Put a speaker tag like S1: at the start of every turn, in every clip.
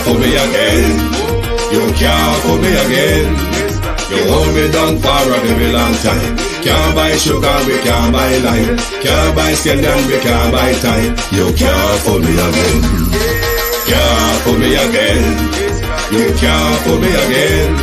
S1: fool me again. You can't fool me again. You hold me down for a very long time. Can't buy sugar, we can't buy lime. Can't buy scandal, we can't buy time. You can't fool me again. Can't fool me again. You can't fool me again.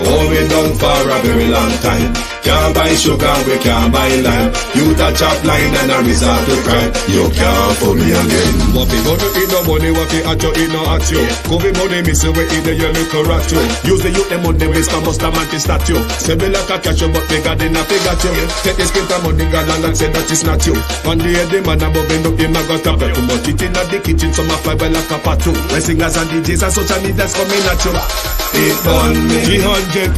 S1: Hold me down for a very long time. Can't buy sugar, we can't buy lime. You the chop line and a resort to crime. You can't fool me again.
S2: What people do in no money, what they at you, in no at you. Go be money, miss away in the yellow rat you. Use the youth, them on the waste, must have man statue. Say me like a cash, but they got in a figure you. Take this spit of money, got and say that it's not you. One day the man above end up him, I got to too much. It in the kitchen, some fly by like a patu. My singers and DJs and social media's coming at you.
S1: It burn me
S2: 300%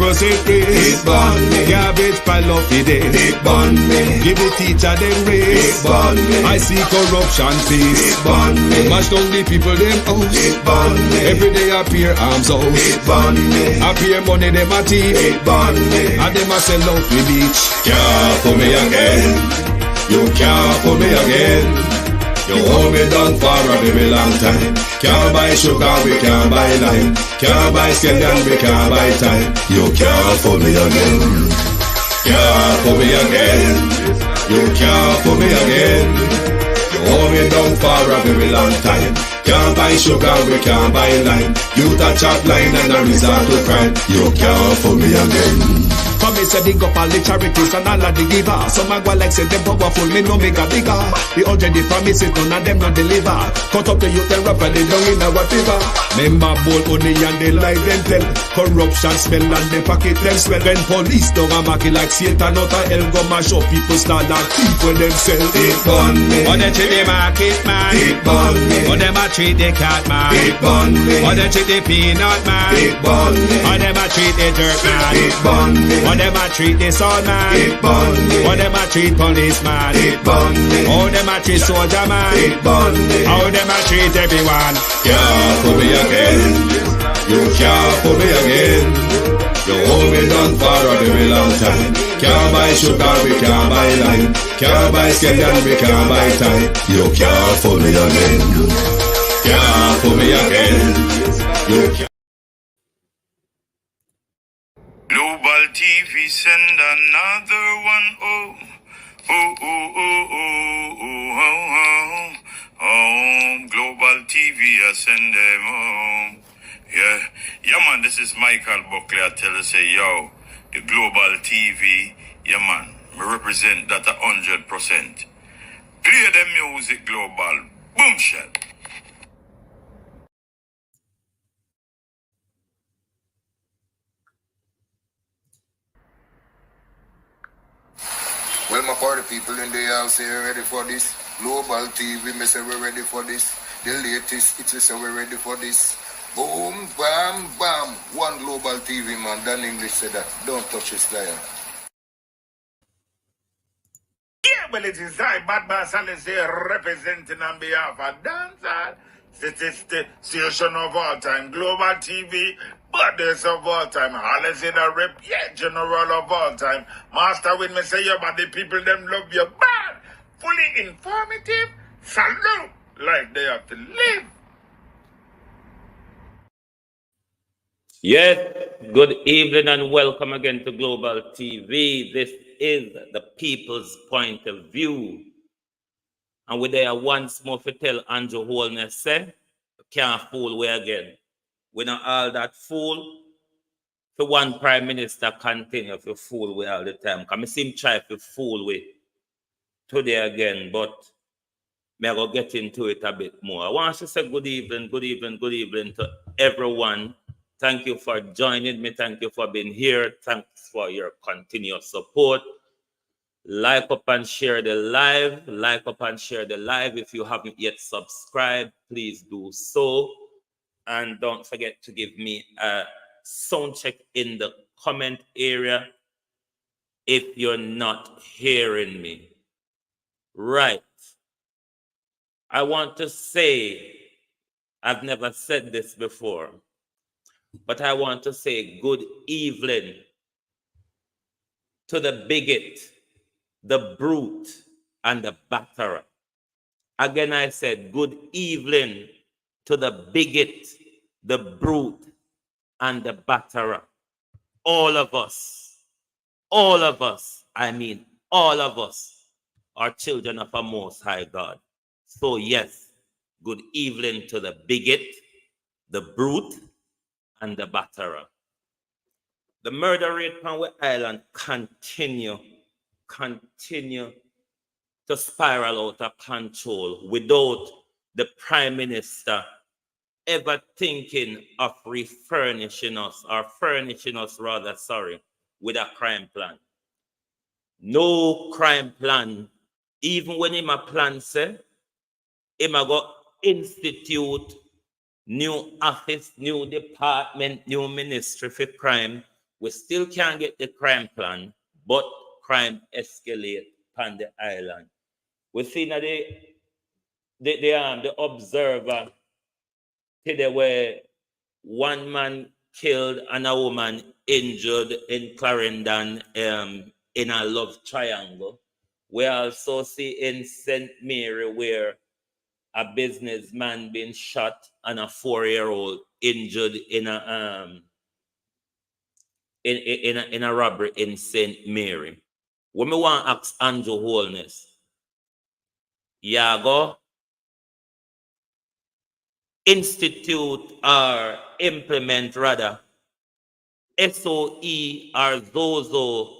S2: free.
S1: It burn me
S2: garbage pile of the day.
S1: It burn me
S2: give the teacher them raise.
S1: It burn me
S2: I see corruption face.
S1: It burn me
S2: mash down the people them house.
S1: It burn me
S2: every day appear arms out.
S1: It burn me
S2: appear money them a thief.
S1: It burn me
S2: and them a sell out the beach.
S1: Can't fool me again. You can't fool me again. You hold me down for a very long time. Can't buy sugar, we can't buy lime. Can't buy scandal, we can't buy time. You can't fool me again. Can't fool me again. You can't fool me again. You hold me down for a very long time. Can't buy sugar, we can't buy lime. You the chop line and a resort to crime. You can't fool me again.
S2: Come me say big up all the charities and all of the givers. Some a go like say them powerful, me no make a bigger. The 100 the promises, none of them not deliver. Cut up the youth and rap and they down in a whatever. Member bowl only and they lie them tell. Corruption smell and they pocket them swell. When police don't a market like Satan out of hell, go mash up people start like thief when them sell.
S1: It burn me.
S2: Or they treat the market man.
S1: It burn me.
S2: Or them a treat the cat man.
S1: It burn me.
S2: Or they treat the peanut man.
S1: It burn me.
S2: Or them a treat the dirt man.
S1: It burn me.
S2: Or them a treat the sound man.
S1: It burn me.
S2: Or them a treat policeman.
S1: It burn me.
S2: How them a treat soldier man.
S1: It burn me.
S2: How them a treat everyone.
S1: Can't fool me again. You can't fool me again. You hold me down for a very long time. Can't buy sugar, we can't buy lime. Can't buy scandal, we can't buy time. You can't fool me again. Can't fool me again. You can't.
S3: Global TV send another one. Oh, oh, oh, oh, oh, oh, oh, oh. Oh, Global TV, I send them home. Yeah, man, this is Michael Buckley. I tell you, say, yo, the Global TV, yeah, man, me represent that 100%. Play the music, Global. Boom shot.
S4: Well, my party people in the house here ready for this. Global TV, me say we're ready for this. The latest, it is say we're ready for this. Boom, bam, bam. One Global TV, man. Dan English said that. Don't touch his lion.
S3: Yeah, well, it is I, Bad Bass Alice here, representing on behalf of Dancehall, station of all time, Global TV, Brothers of all time, Alice in a rep, yeah, General of all time. Master with me say, yeah, but the people, them love you bad. Fully informative, salute, like they have to live.
S5: Yes, good evening and welcome again to Global TV. This is the people's point of view. And we there once more to tell Andrew Holness, say, can't fool we again. We not all that fool. For one prime minister continue to fool we all the time. Because I see him try to fool we today again, but I go get into it a bit more. I want to say good evening to everyone. Thank you for joining me. Thank you for being here. Thanks for your continuous support. Like up and share the live. Like up and share the live. If you haven't yet subscribed, please do so. And don't forget to give me a sound check in the comment area if you're not hearing me. Right. I want to say, I've never said this before, but I want to say good evening to the bigot, the brute, and the batterer. Again, I said good evening to the bigot, the brute, and the batterer. All of us, I mean, all of us are children of a Most High God. So, yes, good evening to the bigot, the brute, and the batterer. The murder rate on our island continue to spiral out of control without the Prime Minister ever thinking of furnishing us rather, with a crime plan. No crime plan. Even when him a plan say, him a go institute new office, new department, new ministry for crime. We still can't get the crime plan, but crime escalate on the island. We see that the observer today where one man killed and a woman injured in Clarendon in a love triangle. We also see in St. Mary where a businessman being shot and a 4-year-old injured in a robbery in St. Mary. When me want to ask Andrew Holness, go institute or implement rather SOE or Zozo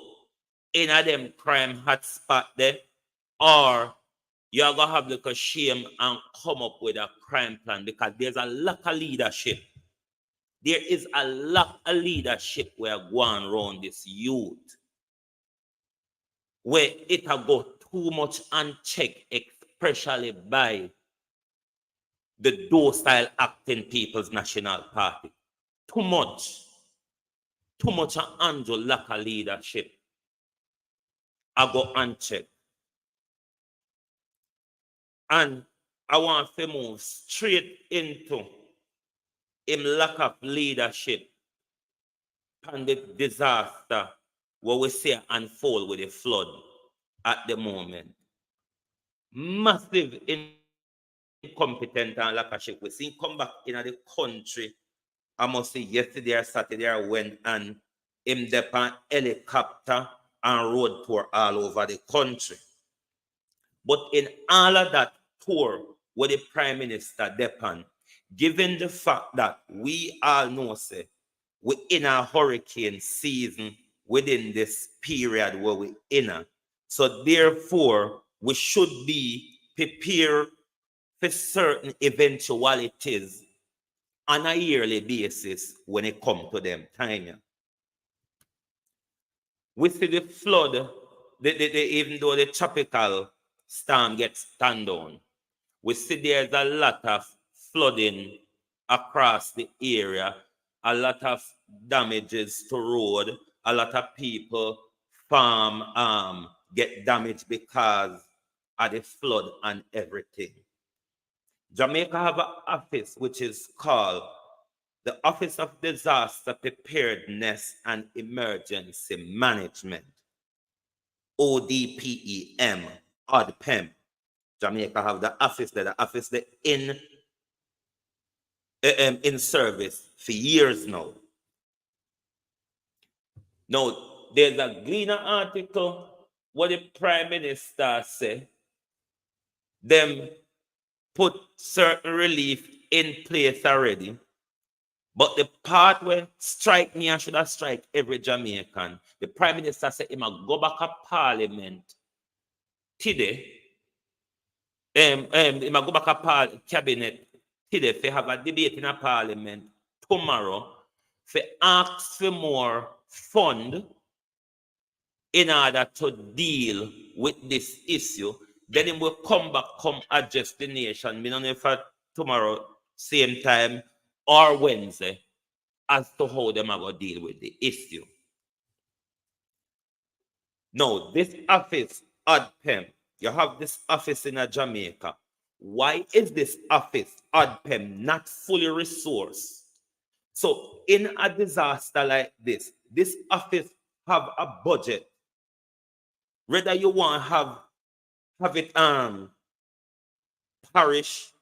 S5: in a them crime hotspot there, or you're going to have like a shame and come up with a crime plan, because there's a lack of leadership. There is a lack of leadership where going around this youth, where it will go too much unchecked, especially by the docile acting People's National Party. Too much Andrew lack of leadership. I go unchecked. And I want to move straight into him lack of leadership and the disaster what we see unfold with the flood at the moment. Massive incompetent and lack of leadership. We see him come back in the country. I must say yesterday or Saturday I went and him depend helicopter and road tour all over the country. But in all of that tour where the Prime Minister depend, given the fact that we all know, say, we're in a hurricane season within this period where we're in. So therefore, we should be prepared for certain eventualities on a yearly basis when it comes to them time. We see the flood, even though the tropical storm gets stand down, we see there's a lot of flooding across the area, a lot of damages to road, a lot of people farm get damaged because of the flood and everything. Jamaica have an office which is called the Office of Disaster Preparedness and Emergency Management, ODPEM, ODPEM. Jamaica have the office there. The office there in service for years now. Now, there's a Gleaner article where the Prime Minister say them put certain relief in place already. But the part where strike me and should have strike every Jamaican, the Prime Minister said he must go back to Parliament today. He must go back to Cabinet today to have a debate in a Parliament tomorrow to ask for more fund in order to deal with this issue. Then he will come back, come address the nation. We don't know if tomorrow, same time, or Wednesday, as to how them are going to deal with the issue. Now, this office, ODPEM, you have this office in Jamaica. Why is this office, ODPEM, not fully resourced? So, in a disaster like this office have a budget. Whether you want to have it parish,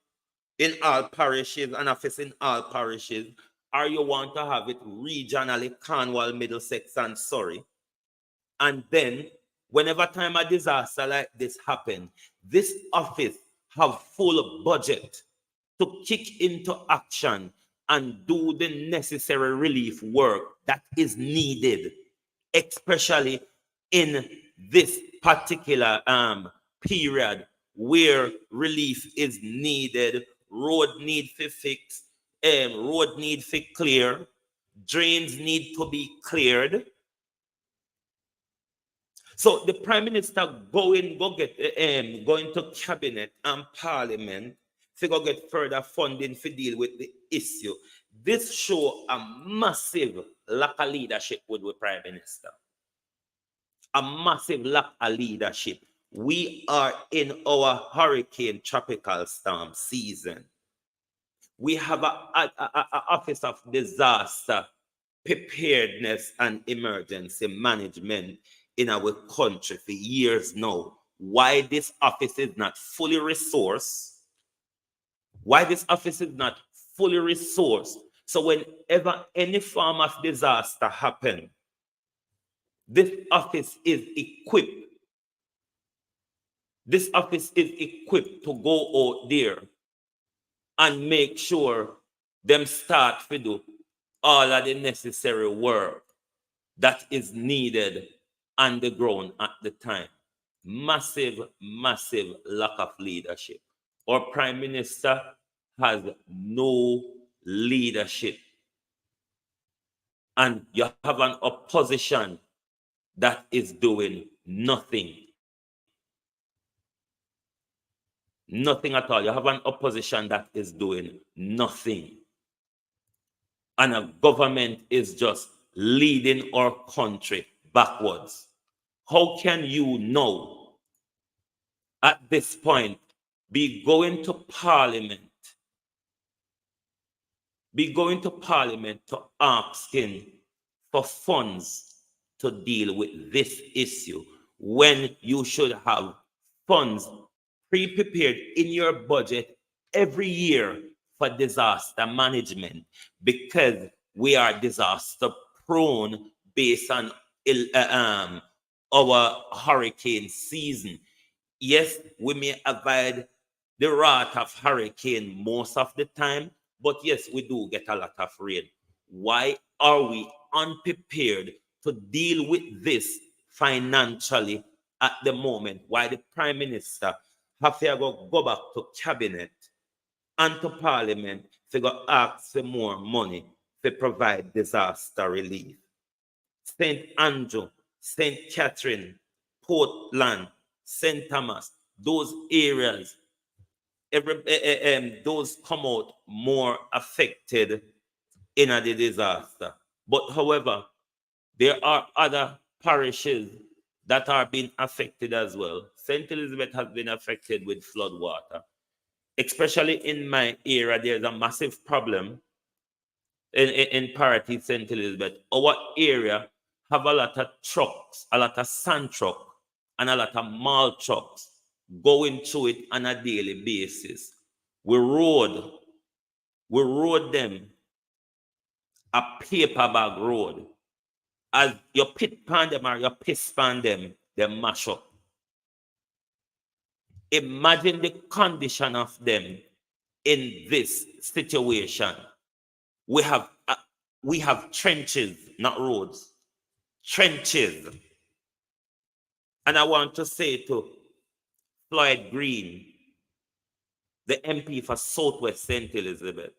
S5: in all parishes, an office in all parishes, or you want to have it regionally, Cornwall, Middlesex, and Surrey. And then, whenever time a disaster like this happen, this office have full budget to kick into action and do the necessary relief work that is needed, especially in this particular period where relief is needed. Road need to fix, road need to clear, drains need to be cleared. So the Prime Minister go into cabinet and parliament to go get further funding to deal with the issue. This show a massive lack of leadership with the Prime Minister. A massive lack of leadership. We are in our hurricane tropical storm season. We have a Office of Disaster Preparedness and Emergency Management in our country for years now. Why this office is not fully resourced? Why this office is not fully resourced? So whenever any form of disaster happens, this office is equipped. This office is equipped to go out there and make sure them start to do all of the necessary work that is needed on the ground at the time. Massive, massive lack of leadership. Our Prime Minister has no leadership. And you have an opposition that is doing nothing. Nothing at all. You have an opposition that is doing nothing. And a government is just leading our country backwards. How can you now, at this point, be going to parliament to asking for funds to deal with this issue when you should have funds pre-prepared in your budget every year for disaster management, because we are disaster prone based on our hurricane season. Yes, we may avoid the wrath of hurricane most of the time, but yes, we do get a lot of rain. Why are we unprepared to deal with this financially at the moment? Why the Prime Minister have to go back to cabinet and to parliament to go ask for more money to provide disaster relief? St. Andrew, St. Catherine, Portland, St. Thomas, those areas, those come out more affected in the disaster. But however, there are other parishes that are being affected as well. St. Elizabeth has been affected with flood water. Especially in my area, there's a massive problem in Parity, St. Elizabeth. Our area have a lot of trucks, a lot of sand truck, and a lot of malt trucks going through it on a daily basis. We rode them a paper bag road. As you pit pan them or you piss pan them, they mash up. Imagine the condition of them in this situation. We have trenches, not roads. Trenches. And I want to say to Floyd Green, the MP for Southwest St. Elizabeth,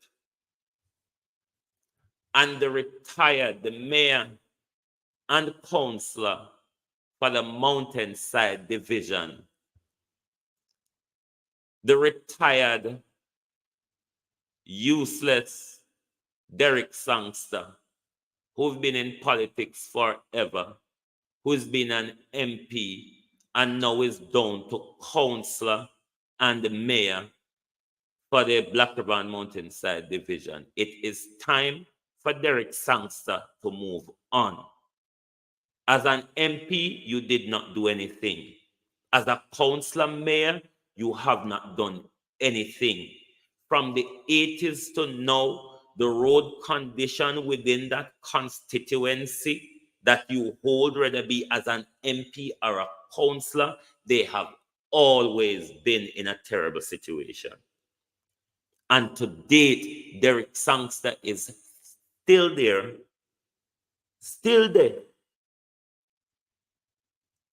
S5: and the mayor and councillor for the Mountainside Division, the retired, useless Derek Sangster, who's been in politics forever, who's been an MP and now is down to councillor and the mayor for the Black River and Mountainside Division. It is time for Derek Sangster to move on. As an MP, you did not do anything. As a councillor mayor, you have not done anything. from the 80s to now, the road condition within that constituency that you hold, whether be as an MP or a councillor, they have always been in a terrible situation. And to date, Derek Sangster is still there,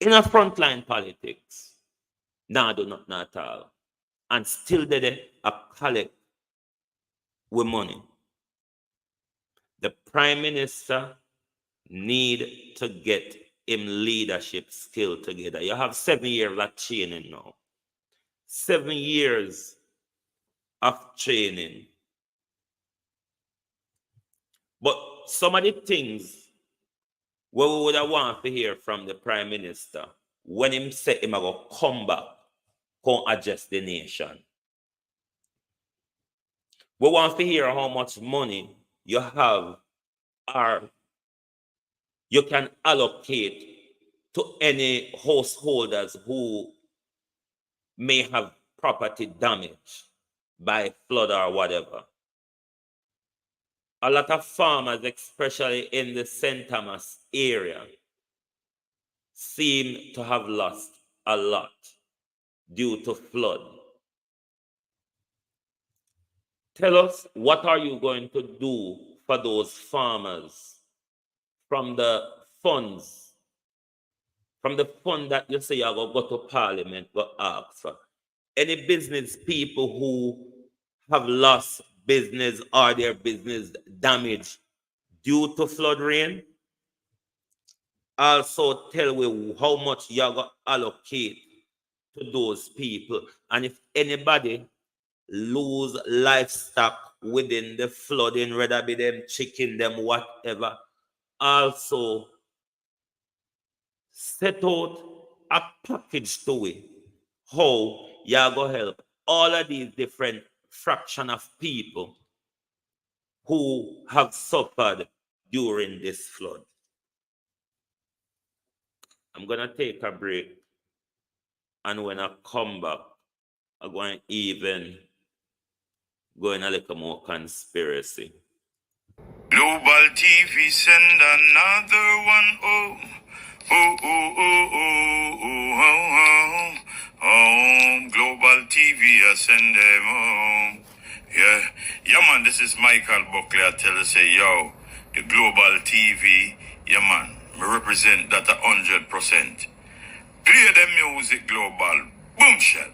S5: in a frontline politics. Nah, do not at all. And still there, a collect with money. The Prime Minister need to get him leadership skill together. You have 7 years of training now. 7 years of training. But some of the things what we would have want to hear from the Prime Minister when him say him go come back, come address the nation. We want to hear how much money you have or you can allocate to any householders who may have property damage by flood or whatever. A lot of farmers, especially in the St. Thomas area, seem to have lost a lot due to flood. Tell us, what are you going to do for those farmers from the funds, from the fund that you say you're going to go to Parliament, go ask for? Any business people who have lost business or their business damaged due to flood rain? Also tell me how much you're going to allocate to those people. And if anybody lose livestock within the flooding, whether be them chicken, them whatever, also set out a package to it, how you're going to help all of these different fraction of people who have suffered during this flood. I'm going to take a break, and when I come back, I'm going to even go in a little more conspiracy.
S3: Global TV send another one. Oh, oh, oh, oh, oh, oh, oh, oh, oh. Global TV, I send them home. Yeah, man, this is Michael Buckley. I tell you, say, yo, the Global TV, yeah, man, we represent that 100%. Play the music, Global. Boom, shell.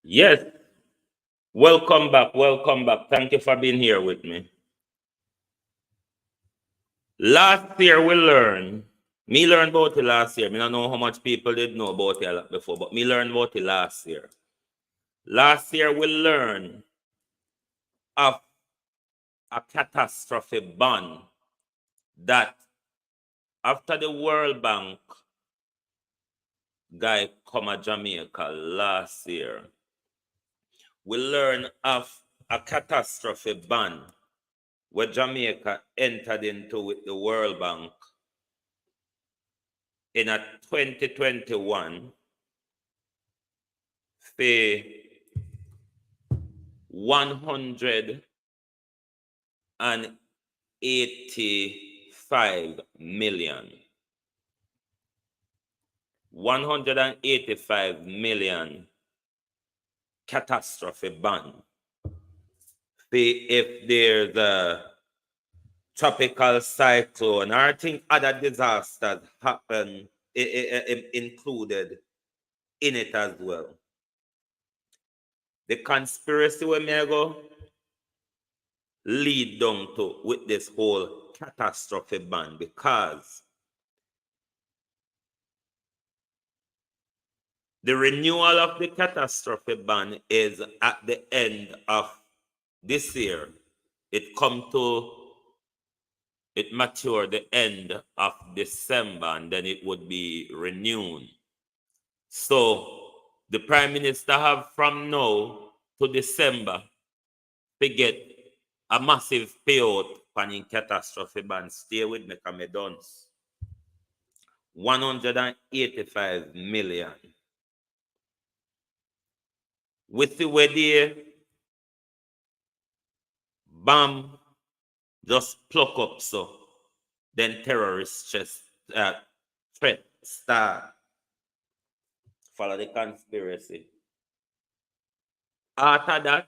S5: Yes. Welcome back. Welcome back. Thank you for being here with me. Last year we learned, me learned about it last year. I don't know how much people did know about it before, but me learned about it last year. Last year we learned of a catastrophe bond that after the World Bank guy come to Jamaica last year, we learned of a catastrophe bond where Jamaica entered into with the World Bank in a 2021 for 185 million. 185 million catastrophe bond. If there's a tropical cyclone or I think other disasters happen included in it as well. The conspiracy we may go lead down to with this whole catastrophe ban, because the renewal of the catastrophe ban is at the end of this year. It matured the end of December, and then it would be renewed. So the Prime Minister have from now to December to get a massive payout for the catastrophe ban. Stay with me, come done. 185 million. with the way there, bomb just pluck up so. Then terrorists just threat start. Follow the conspiracy. After that,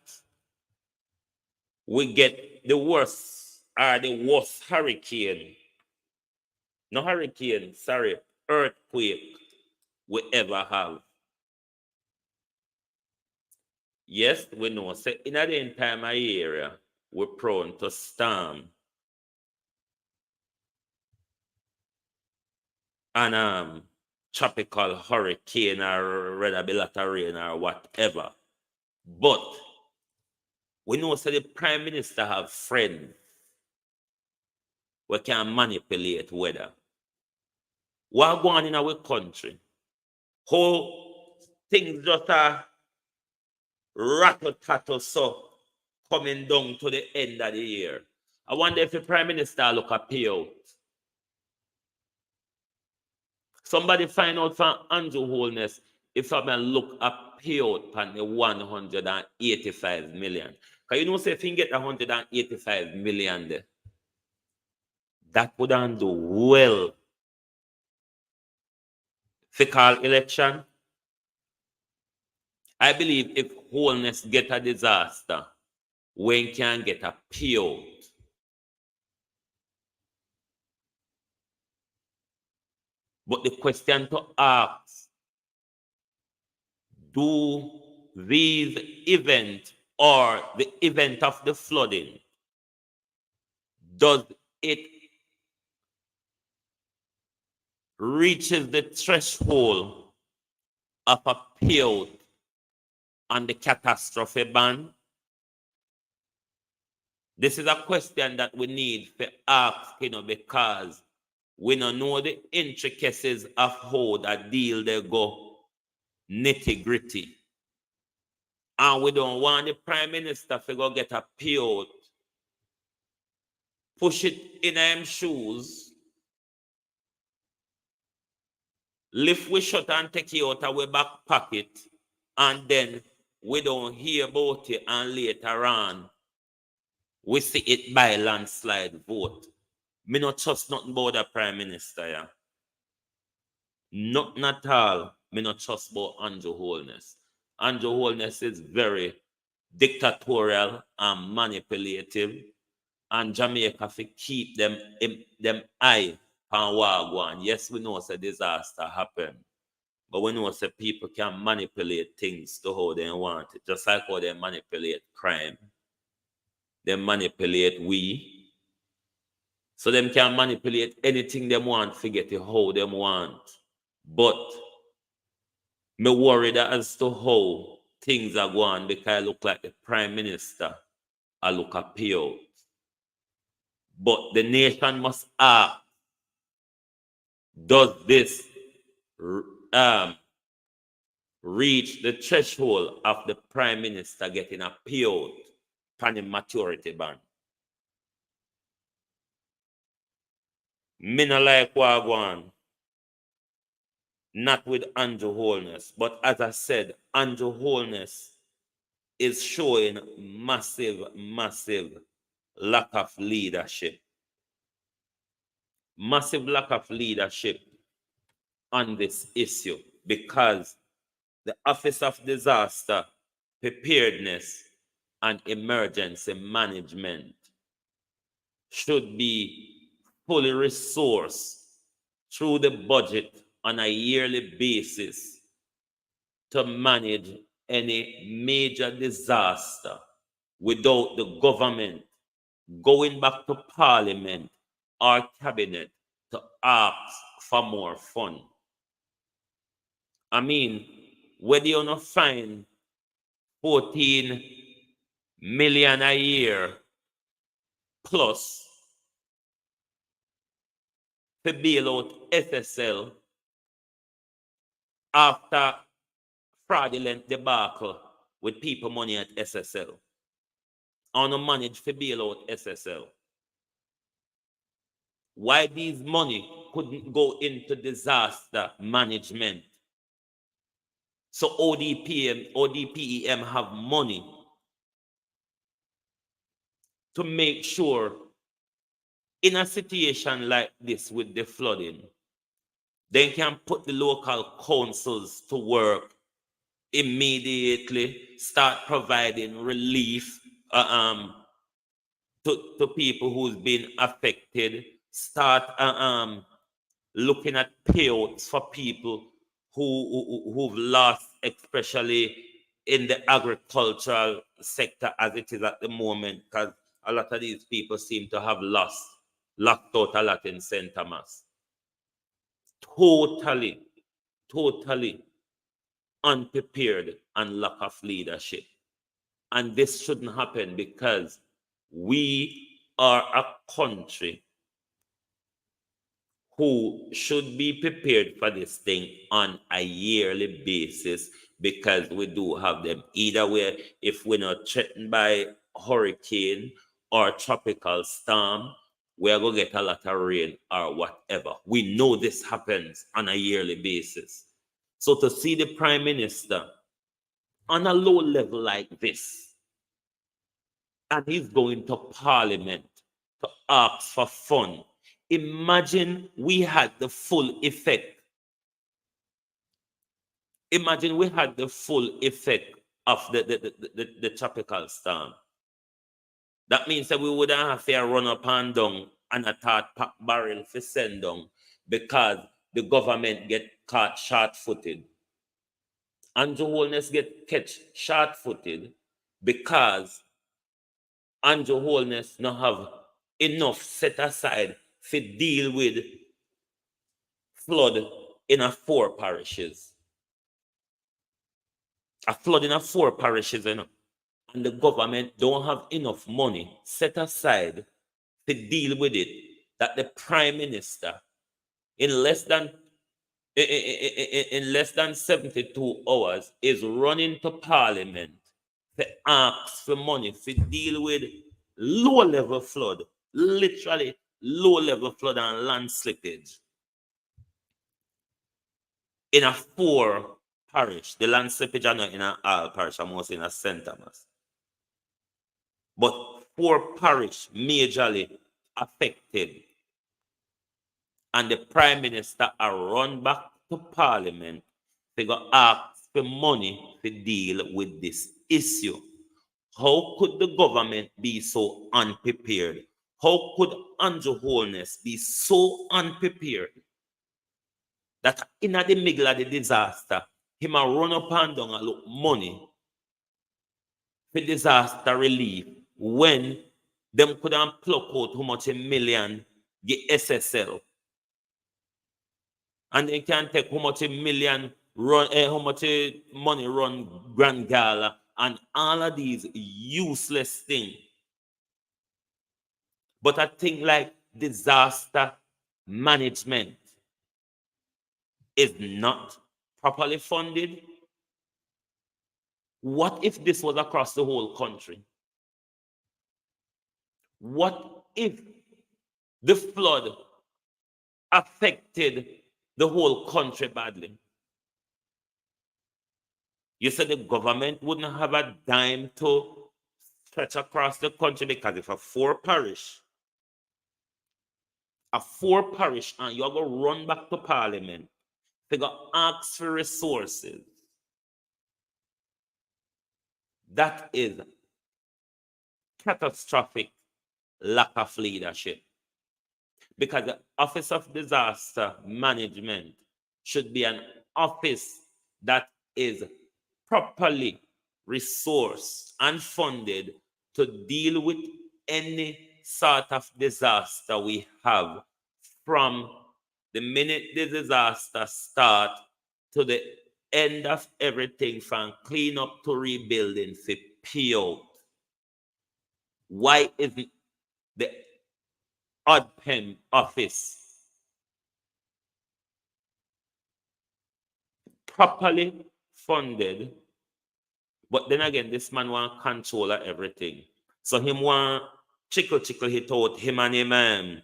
S5: we get the worst hurricane. No hurricane, sorry, earthquake we ever have. Yes, we know. So in the entire area, we're prone to storm and tropical hurricane or rather be lot of rain or whatever. But we know so the prime minister have friends we can manipulate weather. What going on in our country? How things just are rattle-tattle so coming down to the end of the year. I wonder if the prime minister look a payout. Somebody find out from Andrew Holness if someone look a payout on the 185 million. Because you know, say if you get 185 million there, that wouldn't do well. If you call election, I believe if Holness get a disaster, when can get a payout. But the question to ask, do these events or the event of the flooding, does it reaches the threshold of a payout on the catastrophe ban? This is a question that we need to ask, because we don't know the intricacies of how that deal they go nitty-gritty. And we don't want the prime minister to go get a payout, push it in him shoes, lift we shut and take it out of our back pocket, and then we don't hear about it, and later on, we see it by landslide vote. Me not trust nothing about the prime minister, yeah. Nothing at all. Me not trust about Andrew Holness. Andrew Holness is very dictatorial and manipulative, and Jamaica fi keep them eye on Wagwan. Yes, we know it's a disaster happen, but we know that people can manipulate things to how they want it, just like how they manipulate crime. They manipulate we. So them can manipulate anything they want, forget it how them want. But me worried as to how things are going because I look like the prime minister. I look a payout. But the nation must ask, does this reach the threshold of the prime minister getting a payout from the maturity ban? Me no like Wagwan. Not with Andrew Holness. But as I said, Andrew Holness is showing massive lack of leadership. Massive lack of leadership on this issue because the Office of Disaster Preparedness and Emergency Management should be fully resourced through the budget on a yearly basis to manage any major disaster without the government going back to Parliament or Cabinet to ask for more funds. I mean, whether you not find 14 million a year plus to bail out SSL after fraudulent debacle with people money at SSL. On to manage to bail out SSL. Why these money couldn't go into disaster management? So ODPEM have money to make sure in a situation like this with the flooding, they can put the local councils to work immediately, start providing relief to people who's been affected, start looking at payouts for people who've lost, especially in the agricultural sector as it is at the moment, because a lot of these people seem to have lost out a lot in St. Thomas. Totally unprepared and lack of leadership. And this shouldn't happen because we are a country who should be prepared for this thing on a yearly basis, because we do have them. Either way, if we're not threatened by hurricane or tropical storm, we're going to get a lot of rain or whatever. We know this happens on a yearly basis. So to see the Prime Minister on a low level like this, and he's going to Parliament to ask for funds. Imagine we had the full effect. Imagine we had the full effect of the tropical storm. That means that we wouldn't have to run up and down and a third pack barrel for send down because the government get caught short-footed. Andrew Holness get catch short-footed because Andrew Holness not have enough set aside to deal with flood in a 4 parishes. A flood in a 4 parishes, you know. And the government don't have enough money set aside to deal with it, that the Prime Minister in less than 72 hours is running to Parliament to ask for money to deal with low-level flood, literally low-level flood and land slippage in a 4 parish. The land slippage are not in a all parish, I'm mostly in a St. Thomas. But 4 parish majorly affected. And the Prime Minister are run back to Parliament to go ask for money to deal with this issue. How could the government be so unprepared? How could Andrew Holness be so unprepared that in the middle of the disaster, him a run up and down and look money for disaster relief when them couldn't pluck out how much a million get SSL, and they can take how much a million run, how much money run Grand Gala and all of these useless things. But a thing like disaster management is not properly funded. What if this was across the whole country? What if the flood affected the whole country badly? You said the government wouldn't have a dime to stretch across the country, because if a 4 parish, and you're going to run back to Parliament, they go ask for resources. That is catastrophic lack of leadership. Because the Office of Disaster Management should be an office that is properly resourced and funded to deal with any sort of disaster we have, from the minute the disaster starts to the end of everything, from clean up to rebuilding, for payout. Why isn't the ODPEM office properly funded? But then again, this man want control of everything. So him want chickle hit out him and him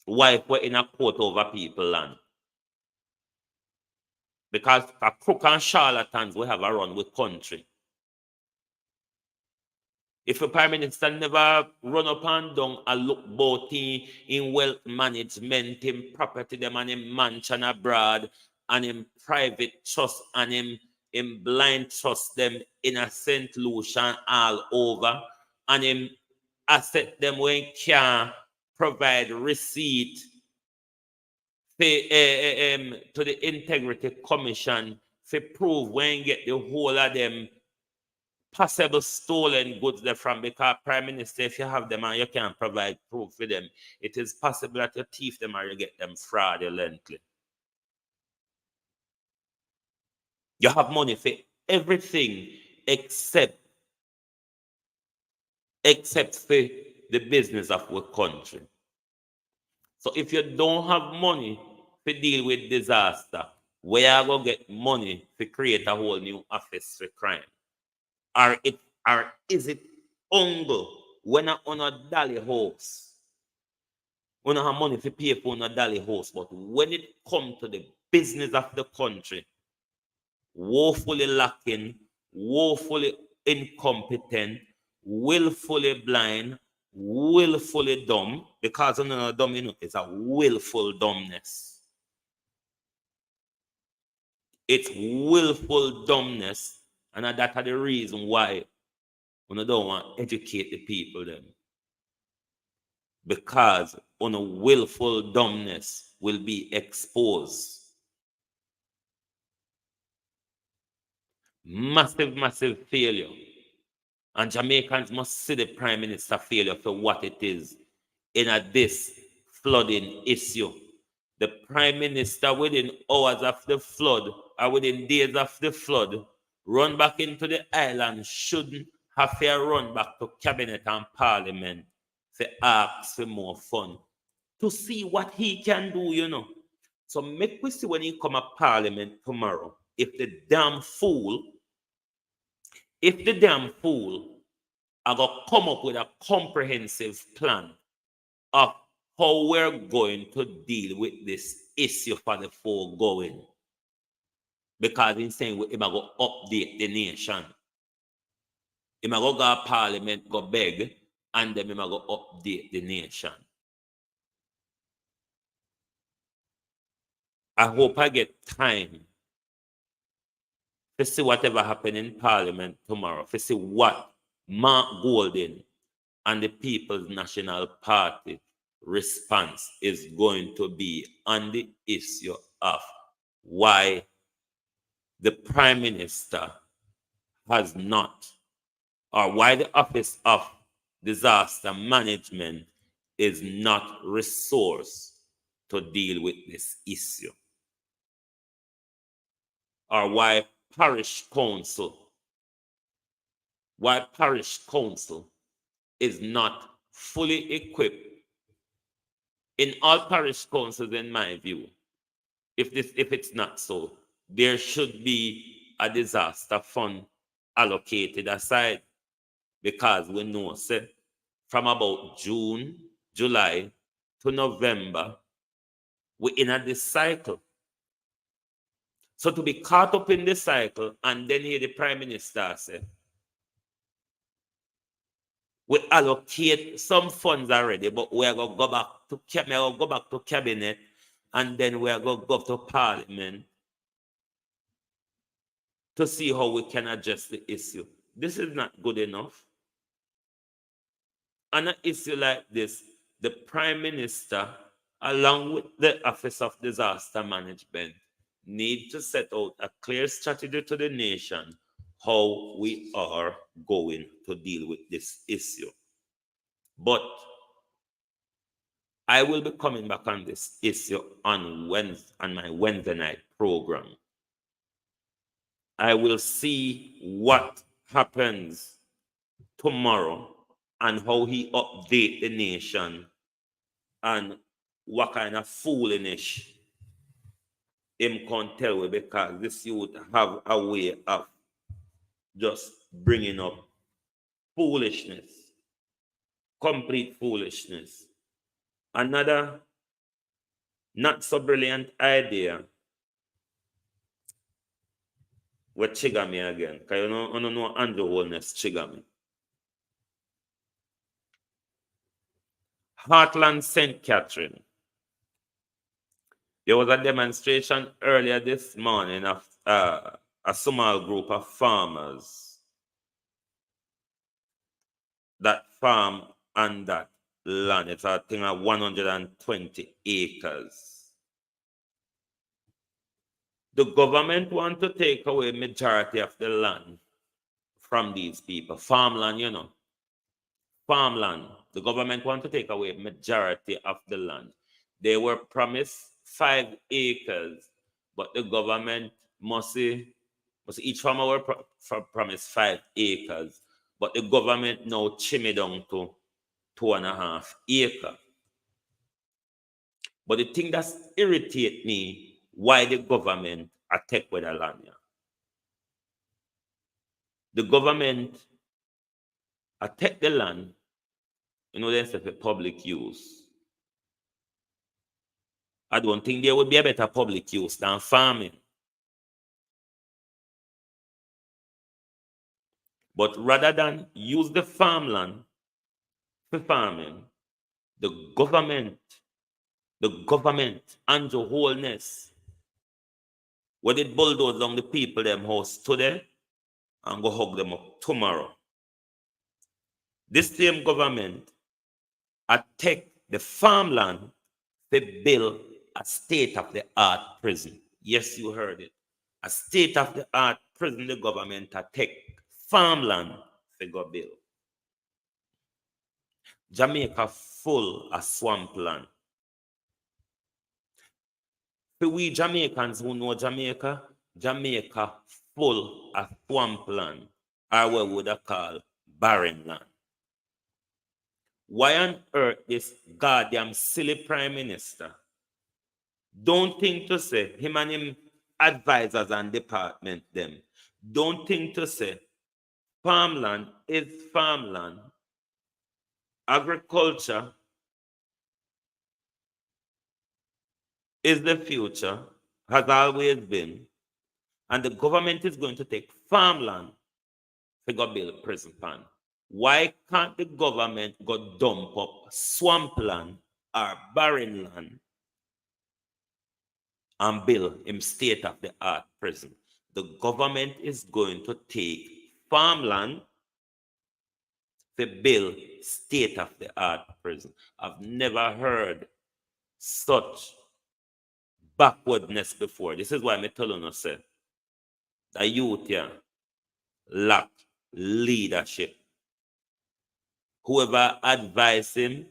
S5: wife were in a court over people land. Because a crook and charlatans we have around with country. If a prime minister never run up and down and look both in wealth management, in property them and in mansion abroad, and in private trust and in blind trust them in a St. Lucia all over, and in asset them when can provide receipt to the Integrity Commission to prove when get the whole of them possible stolen goods there from, because Prime Minister, if you have them and you can't provide proof for them, it is possible that you thief them or you get them fraudulently. You have money for everything except for the business of our country. So if you don't have money to deal with disaster, where are you going to get money to create a whole new office for crime? Or is it ongo when I on a dolly house? When I have money to pay for a dolly house, but when it comes to the business of the country, woefully lacking, woefully incompetent, willfully blind, willfully dumb, because another dumb, it's a willful dumbness. It's willful dumbness, and that's the reason why we don't want to educate the people then. Because on a willful dumbness will be exposed. Massive failure. And Jamaicans must see the Prime Minister failure for what it is in this flooding issue. The Prime Minister, within hours of the flood, or within days of the flood, run back into the island, shouldn't have to run back to Cabinet and Parliament to ask for more funds, to see what he can do, So make we see when he come at Parliament tomorrow, if the damn fool are going to come up with a comprehensive plan of how we're going to deal with this issue for the foregoing. Because he's saying we're going to update the nation. He's going to go to Parliament, go beg, and then he's going to update the nation. I hope I get time to see whatever happens in Parliament tomorrow, to see what Mark Golden and the People's National Party response is going to be on the issue of why the Prime Minister has not, or why the Office of Disaster Management is not resourced to deal with this issue, or why Parish Council is not fully equipped. In all parish councils, in my view, if it's not so, there should be a disaster fund allocated aside, because we know, say, from about June, July to November, we're in this cycle. So to be caught up in this cycle and then hear the Prime Minister say, we allocate some funds already, but we're going to go back to Cabinet, and then we're going to go to Parliament to see how we can address the issue. This is not good enough. On an issue like this, the Prime Minister, along with the Office of Disaster Management, need to set out a clear strategy to the nation how we are going to deal with this issue. But I will be coming back on this issue on my Wednesday night program. I will see what happens tomorrow and how he update the nation and what kind of foolishness him can't tell me, because this youth have a way of just bringing up foolishness, complete foolishness. Another not so brilliant idea what trigger me again. Because you don't know Andrew Holness trigger me. Heartland St. Catherine. There was a demonstration earlier this morning of a small group of farmers that farm on that land. It's a thing of 120 acres. The government want to take away majority of the land from these people. Farmland, you know. Farmland. The government want to take away majority of the land. They were promised 5 acres, but the government must each farmer were promised 5 acres, but the government now trim it down to 2.5 acres. But the thing that irritates me, why the government attack with the land. The government attack the land, you know, they say for public use. I don't think there would be a better public use than farming. But rather than use the farmland for farming, the government, Andrew Holness, what it bulldoze down the people them house today and go hug them up tomorrow. This same government attack the farmland to build a state-of-the-art prison. Yes, you heard it. A state-of-the-art prison, the government attack farmland to go build. Jamaica full of swampland. For we Jamaicans who know Jamaica, Jamaica full of swampland, or what we would call barren land. Why on earth this goddamn silly prime minister don't think to say, him and him advisors and department them, don't think to say, farmland is farmland, agriculture is the future, has always been, and the government is going to take farmland to go build a prison pan. Why can't the government go dump up swampland or barren land and build him state-of-the-art prison? The government is going to take farmland to build state-of-the-art prison. I've never heard such backwardness before. This is why I'm telling you, say, the youth here lack leadership. Whoever advise him,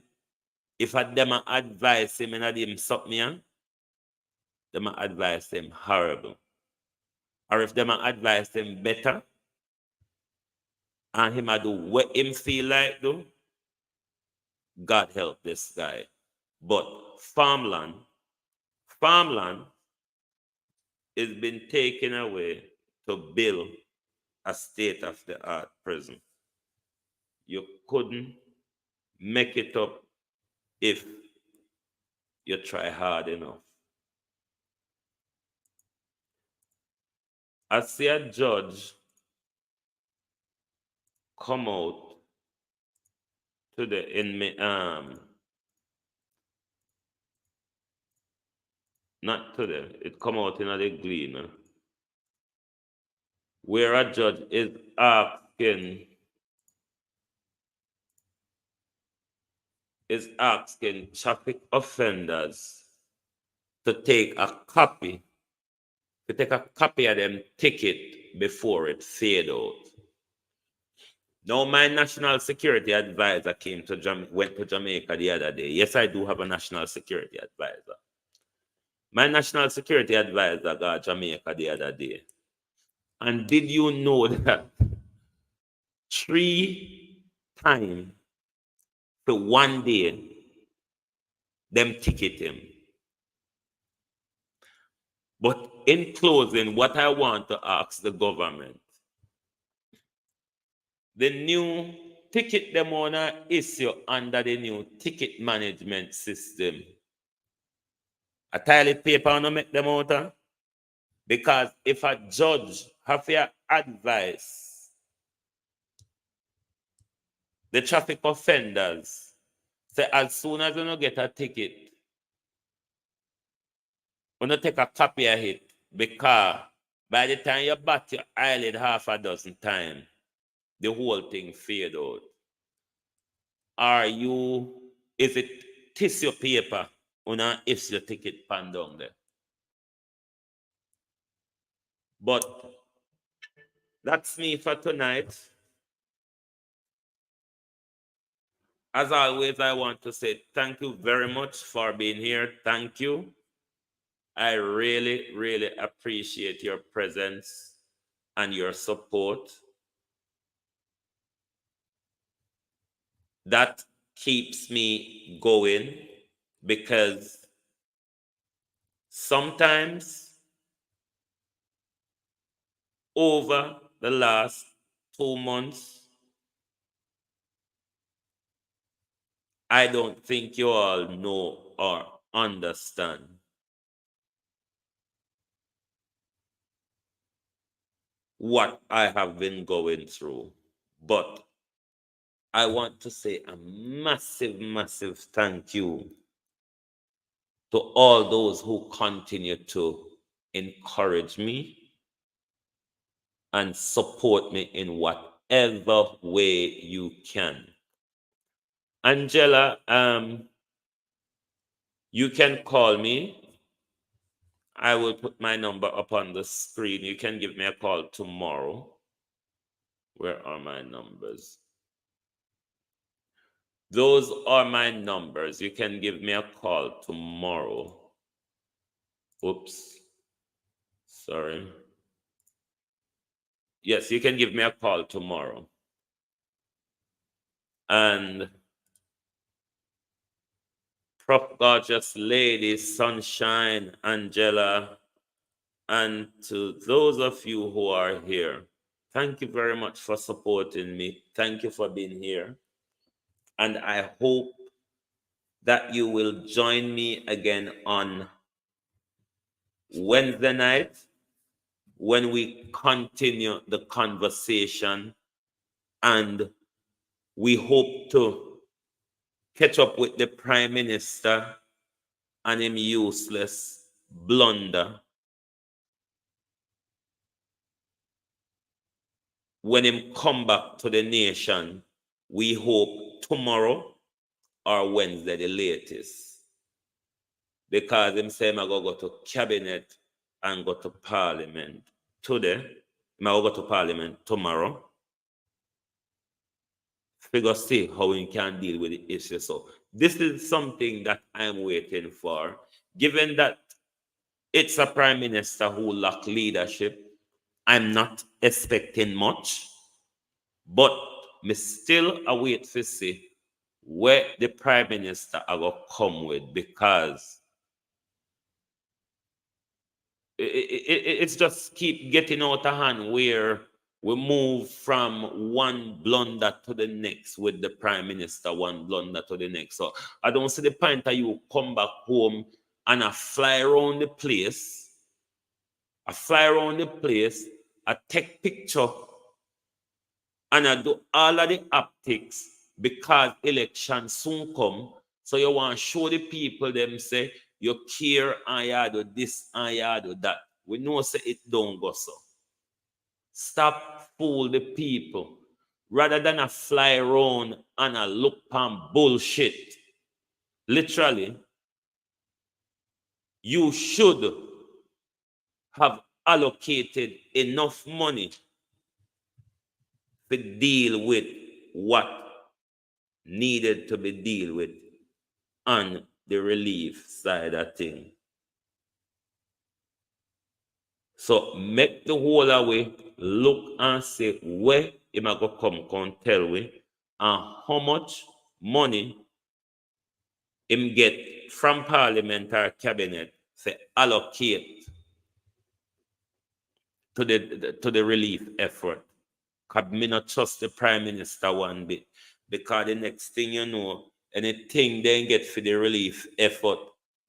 S5: if a them advise him and him something, them advise him horrible. Or if them advise him better, and him do what him feel like do, God help this guy. But farmland is been taken away to build a state-of-the-art prison. You couldn't make it up if you try hard enough. I see a judge come out today not today, it come out in the Gleaner, where a judge is asking traffic offenders to take a copy of them ticket before it fade out. Now, my national security advisor went to Jamaica the other day. Yes, I do have a national security advisor. My national security advisor got Jamaica the other day. And did you know that 3 times for 1 day, them ticket him? But in closing, what I want to ask the government, the new ticket them on issue under the new ticket management system, a toilet paper on make them out, Because if a judge have to advise the traffic offenders, say as soon as you get a ticket, you take a copy of it, because by the time you bat your eyelid half a dozen times, the whole thing fade out. Is it tissue paper, if your ticket pan down there? But that's me for tonight. As always, I want to say thank you very much for being here. Thank you. I really, really appreciate your presence and your support. That keeps me going, because sometimes over the last 2 months, I don't think you all know or understand what I have been going through. But I want to say a massive, massive thank you to all those who continue to encourage me and support me in whatever way you can. Angela, you can call me. I will put my number up on the screen. You can give me a call tomorrow. Where are my numbers? Those are my numbers. You can give me a call tomorrow. Oops. Sorry. Yes, you can give me a call tomorrow. And Prof. Gorgeous Lady, Sunshine, Angela, and to those of you who are here, thank you very much for supporting me. Thank you for being here. And I hope that you will join me again on Wednesday night when we continue the conversation, and we hope to catch up with the Prime Minister and him useless blunder when him come back to the nation. We hope tomorrow or Wednesday the latest, because him say I go to cabinet and go to parliament today. I go to parliament tomorrow. Figure see how we can deal with the issue. So this is something that I'm waiting for. Given that it's a prime minister who lack leadership, I'm not expecting much, but me still await to see where the prime minister are going to come with, because it's just keep getting out of hand, where we move from one blunder to the next with the prime minister, one blunder to the next. So I don't see the point that you come back home and I fly around the place, I take picture, and I do all of the optics, because election soon come. So you want to show the people them say you care and you do this and you do that. We know say it don't go so. Stop fool the people. Rather than a fly around and a look on bullshit. Literally, you should have allocated enough money to deal with what needed to be dealt with on the relief side of things. So make the whole away look and say where you might go come tell we, and how much money him get from parliament or cabinet say allocate to the relief effort. Because me not trust the prime minister one bit. Because the next thing you know, anything they get for the relief effort,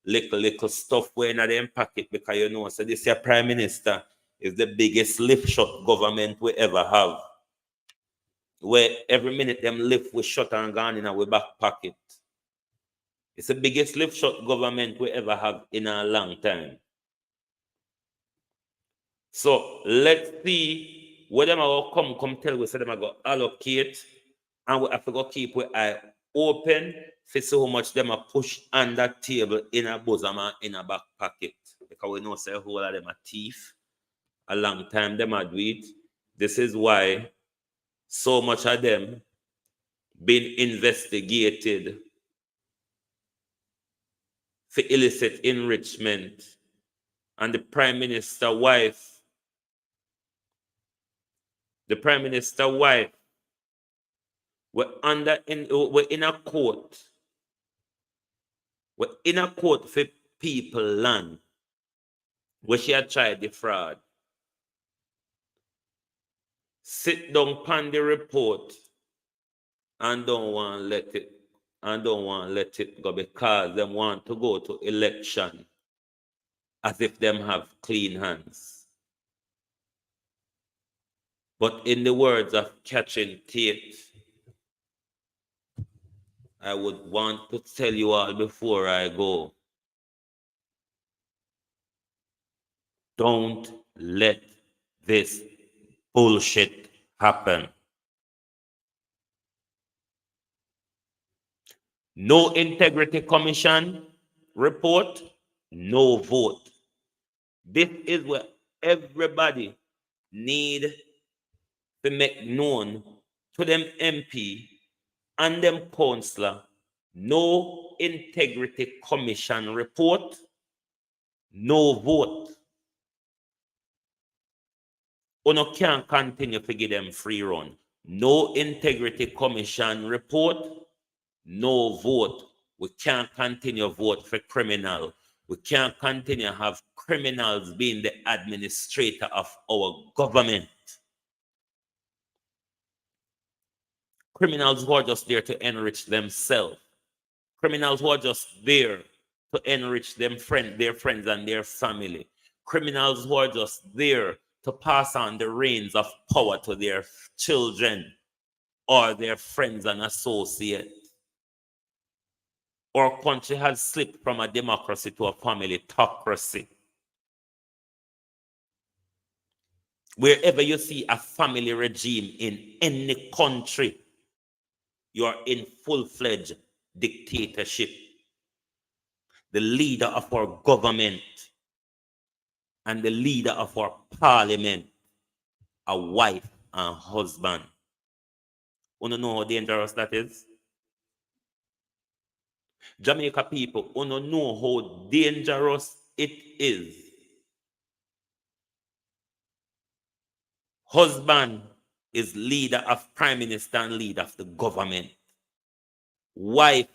S5: little stuff where in them pocket because you know, so this year Prime Minister is the biggest lift shut government we ever have. Where every minute them lift we shut and gone in our back pocket. It's the biggest lift shut government we ever have in a long time. So let's see what them are come tell we say them are going to allocate, and we have to go keep our eye open to see how much them are push on that table in a bosom and in a back pocket. Because we know say whole of them are thief. A long time them are do it. This is why so much of them been investigated for illicit enrichment. And the Prime Minister wife, we're in a court. We're in a court for people land where she had tried the fraud. Sit down upon the report and don't want to let it go because they want to go to election as if them have clean hands. But in the words of Catching Tate, I would want to tell you all before I go, don't let this bullshit happen. No integrity commission report, no vote. This is where everybody need to make known to them MP and them councillor. No integrity commission report, no vote. Uno can't continue to give them free run. No integrity commission report, no vote. We can't continue vote for criminal. We can't continue have criminals being the administrator of our government. Criminals who are just there to enrich themselves. Criminals who are just there to enrich their friends and their family. Criminals who are just there to pass on the reins of power to their children or their friends and associates. Our country has slipped from a democracy to a family-tocracy. Wherever you see a family regime in any country, you are in full-fledged dictatorship. The leader of our government and the leader of our parliament are wife and husband. You don't know how dangerous that is? Jamaica people, you don't know how dangerous it is. Husband is leader of prime minister and leader of the government. Wife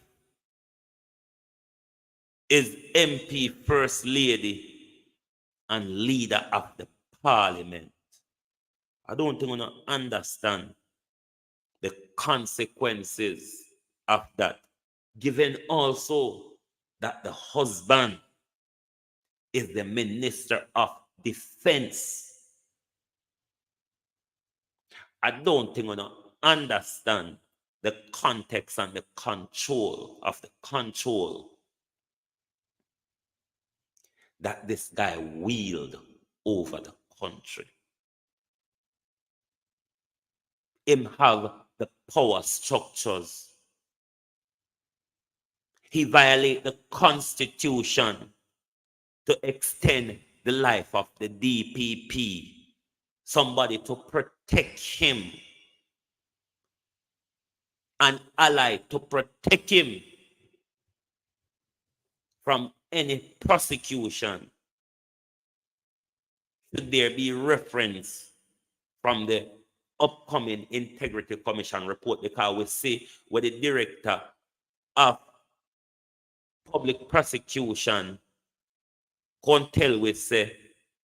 S5: is MP, first lady, and leader of the parliament. I don't think you understand the consequences of that, given also that the husband is the Minister of Defense. I don't think you understand the context and the control that this guy wield over the country. Him have the power structures. He violate the Constitution to extend the life of the DPP. Somebody to protect him. An ally to protect him from any prosecution. Should there be reference from the upcoming Integrity Commission report, because we see where the director of public prosecution can't tell we say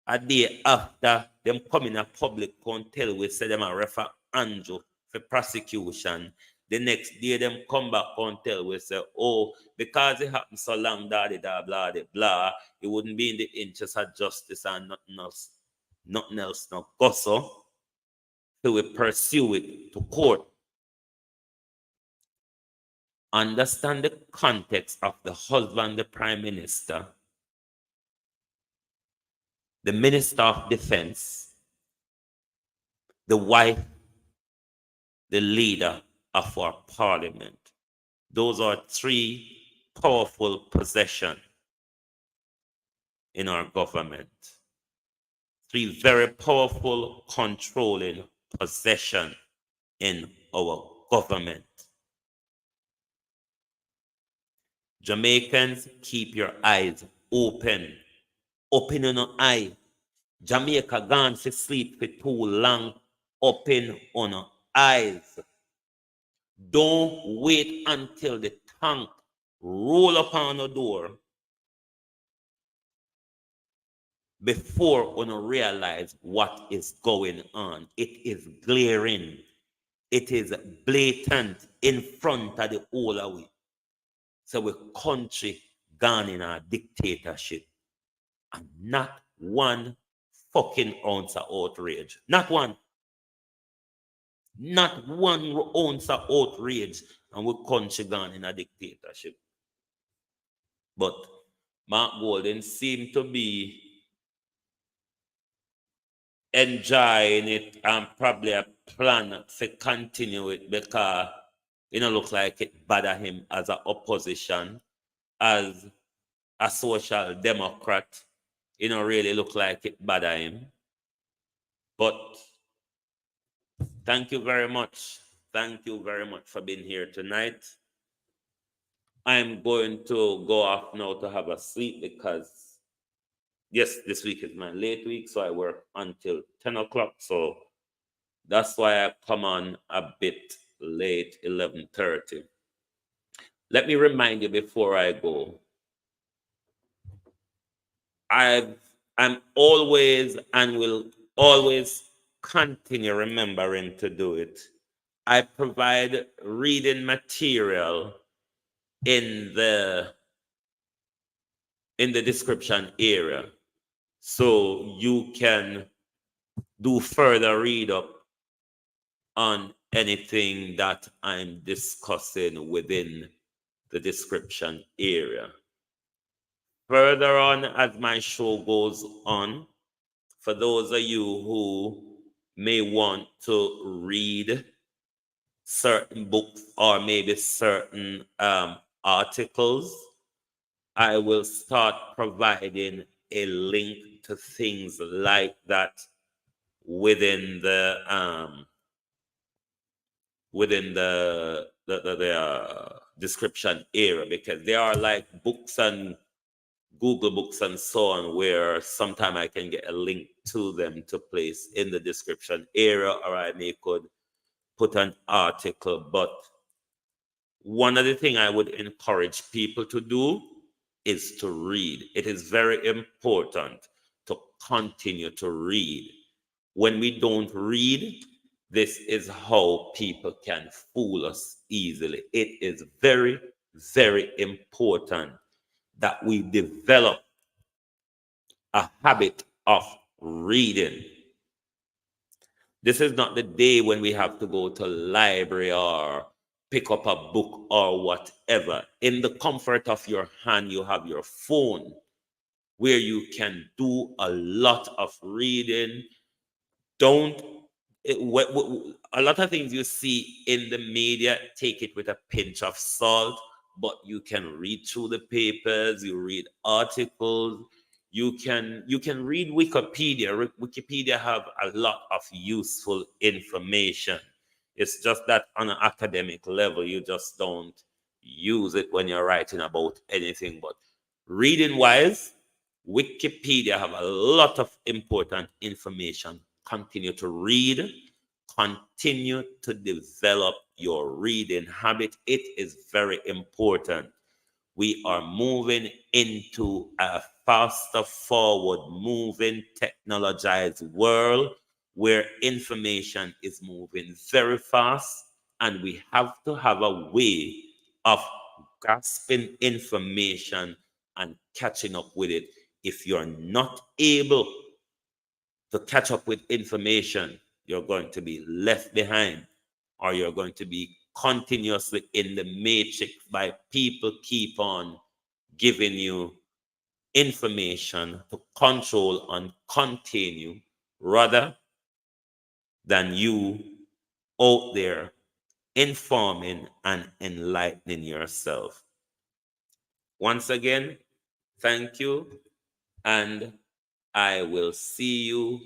S5: a day after them coming a public can't tell we say them a refer Andrew for prosecution, The next day, them come back and tell we say, oh, because it happened so long, da da blah da blah, it wouldn't be in the interest of justice and nothing else, no gosso. So we pursue it to court. Understand the context of the husband, the prime minister, the minister of defense, the wife, the leader of our parliament. Those are three powerful possessions in our government. Three very powerful controlling possessions in our government. Jamaicans, keep your eyes open. Open your eye. Jamaica gone to sleep for too long. Open on your eyes. Don't wait until the tank roll upon the door before you realize what is going on. It is glaring. It is blatant in front of the whole of we. So we country gone in a dictatorship. And not one fucking ounce of outrage. Not one. Not one ounce of outrage. And we country gone in a dictatorship. But Mark Golden seemed to be enjoying it and probably a plan to continue it because it don't look like it bother him as an opposition, as a social democrat. It don't really look like it bother him. But thank you very much. Thank you very much for being here tonight. I'm going to go off now to have a sleep because, yes, this week is my late week, so I work until 10 o'clock. So that's why I come on a bit late, 11:30. Let me remind you before I go, I'm always and will always continue remembering to do it. I provide reading material in the description area, so you can do further read up on anything that I'm discussing within the description area. Further on, as my show goes on, for those of you who may want to read certain books or maybe certain articles, I will start providing a link to things like that within the description area, because there are like books and Google books and so on where sometimes I can get a link to them to place in the description area, or I may could put an article. But one of the things I would encourage people to do is to read. It is very important to continue to read. When we don't read, this is how people can fool us easily. It is very, very important that we develop a habit of reading. This is not the day when we have to go to library or pick up a book or whatever. In the comfort of your hand, you have your phone where you can do a lot of reading. A lot of things you see in the media, take it with a pinch of salt, but you can read through the papers, you read articles, you can read Wikipedia. Wikipedia have a lot of useful information. It's just that on an academic level, you just don't use it when you're writing about anything. But reading wise, Wikipedia have a lot of important information. Continue to read, continue to develop your reading habit. It is very important. We are moving into a faster forward moving technologized world where information is moving very fast. and we have to have a way of grasping information and catching up with it. If you're not able to catch up with information, you're going to be left behind, or you're going to be continuously in the matrix by people keep on giving you information to control and contain you rather than you out there informing and enlightening yourself. Once again, thank you, and I will see you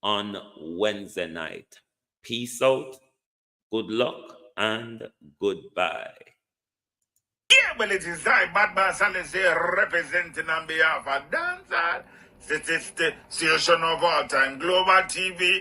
S5: on Wednesday night. Peace out, good luck, and goodbye.
S3: Yeah, well, it is I, Bad Bass Alice, representing on behalf of Dancehall, the station of all time, Global TV.